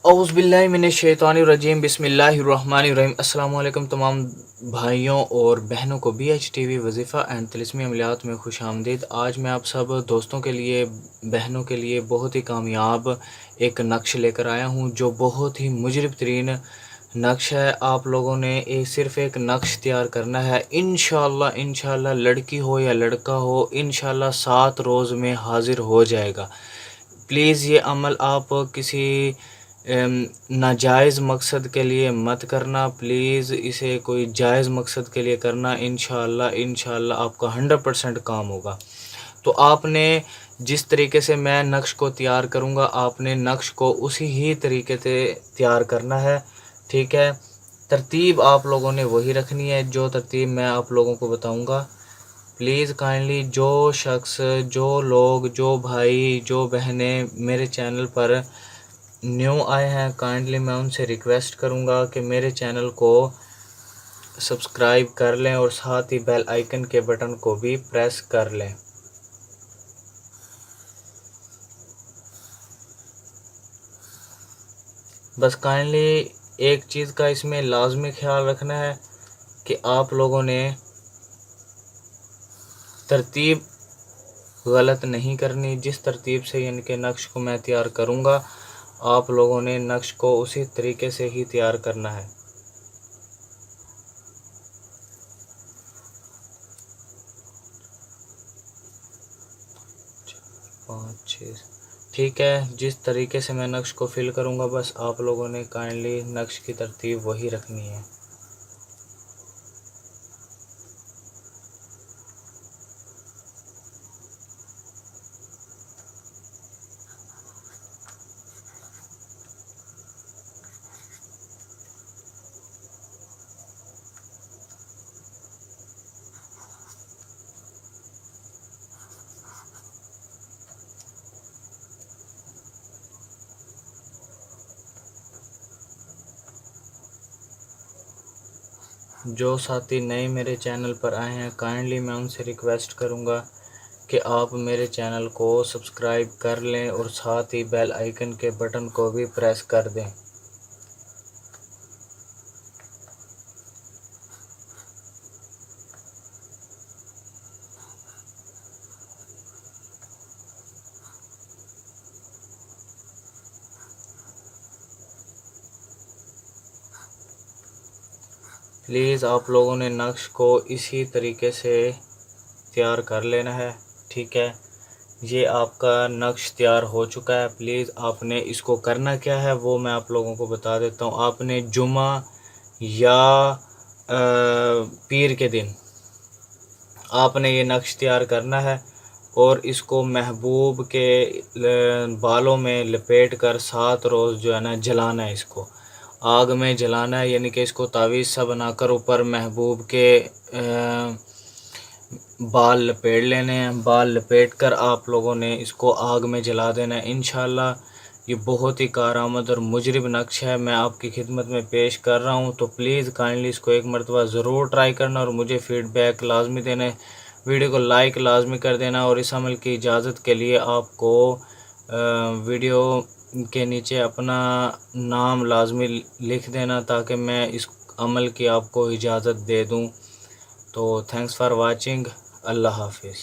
اعوذ باللہ من الشیطان الرجیم بسم اللہ الرحمن الرحیم۔ السلام علیکم تمام بھائیوں اور بہنوں کو بی ایچ ٹی وی وظیفہ اینڈ طلسمی عملیات میں خوش آمدید۔ آج میں آپ سب دوستوں کے لیے، بہنوں کے لیے بہت ہی کامیاب ایک نقش لے کر آیا ہوں جو بہت ہی مجرب ترین نقش ہے۔ آپ لوگوں نے صرف ایک نقش تیار کرنا ہے، انشاءاللہ لڑکی ہو یا لڑکا ہو، انشاءاللہ 7 روز میں حاضر ہو جائے گا۔ پلیز یہ عمل آپ کسی ناجائز مقصد کے لیے مت کرنا، پلیز اسے کوئی جائز مقصد کے لیے کرنا۔ انشاءاللہ آپ کا 100% کام ہوگا۔ تو آپ نے جس طریقے سے میں نقش کو تیار کروں گا، آپ نے نقش کو اسی ہی طریقے سے تیار کرنا ہے، ٹھیک ہے؟ ترتیب آپ لوگوں نے وہی رکھنی ہے جو ترتیب میں آپ لوگوں کو بتاؤں گا۔ پلیز کائنڈلی جو شخص، جو لوگ، جو بھائی، جو بہنیں میرے چینل پر نیو آئے ہیں، کائنڈلی میں ان سے ریکویسٹ کروں گا کہ میرے چینل کو سبسکرائب کر لیں اور ساتھ ہی بیل آئیکن کے بٹن کو بھی پریس کر لیں۔ بس کائنڈلی ایک چیز کا اس میں لازمی خیال رکھنا ہے کہ آپ لوگوں نے ترتیب غلط نہیں کرنی۔ جس ترتیب سے یعنی کہ نقش کو میں تیار کروں گا، آپ لوگوں نے نقش کو اسی طریقے سے ہی تیار کرنا ہے۔ 5 6 ٹھیک ہے، جس طریقے سے میں نقش کو فل کروں گا بس آپ لوگوں نے کائنڈلی نقش کی ترتیب وہی رکھنی ہے۔ جو ساتھی نئے میرے چینل پر آئے ہیں، کائنڈلی میں ان سے ریکویسٹ کروں گا کہ آپ میرے چینل کو سبسکرائب کر لیں اور ساتھ ہی بیل آئیکن کے بٹن کو بھی پریس کر دیں۔ پلیز آپ لوگوں نے نقش کو اسی طریقے سے تیار کر لینا ہے، ٹھیک ہے؟ یہ آپ کا نقش تیار ہو چکا ہے۔ پلیز آپ نے اس کو کرنا کیا ہے وہ میں آپ لوگوں کو بتا دیتا ہوں۔ آپ نے جمعہ یا پیر کے دن آپ نے یہ نقش تیار کرنا ہے اور اس کو محبوب کے بالوں میں لپیٹ کر 7 روز جو ہے نا جلانا ہے، اس کو آگ میں جلانا ہے، یعنی کہ اس کو تعویذ سا بنا کر اوپر محبوب کے بال لپیٹ لینے ہیں۔ بال لپیٹ کر آپ لوگوں نے اس کو آگ میں جلا دینا ہے۔ انشاءاللہ یہ بہت ہی کارآمد اور مجرب نقش ہے، میں آپ کی خدمت میں پیش کر رہا ہوں۔ تو پلیز کائنڈلی اس کو ایک مرتبہ ضرور ٹرائی کرنا اور مجھے فیڈ بیک لازمی دینا، ویڈیو کو لائک لازمی کر دینا، اور اس عمل کی اجازت کے لیے آپ کو ویڈیو کے نیچے اپنا نام لازمی لکھ دینا تاکہ میں اس عمل کی آپ کو اجازت دے دوں۔ تو تھینکس فار واچنگ، اللہ حافظ۔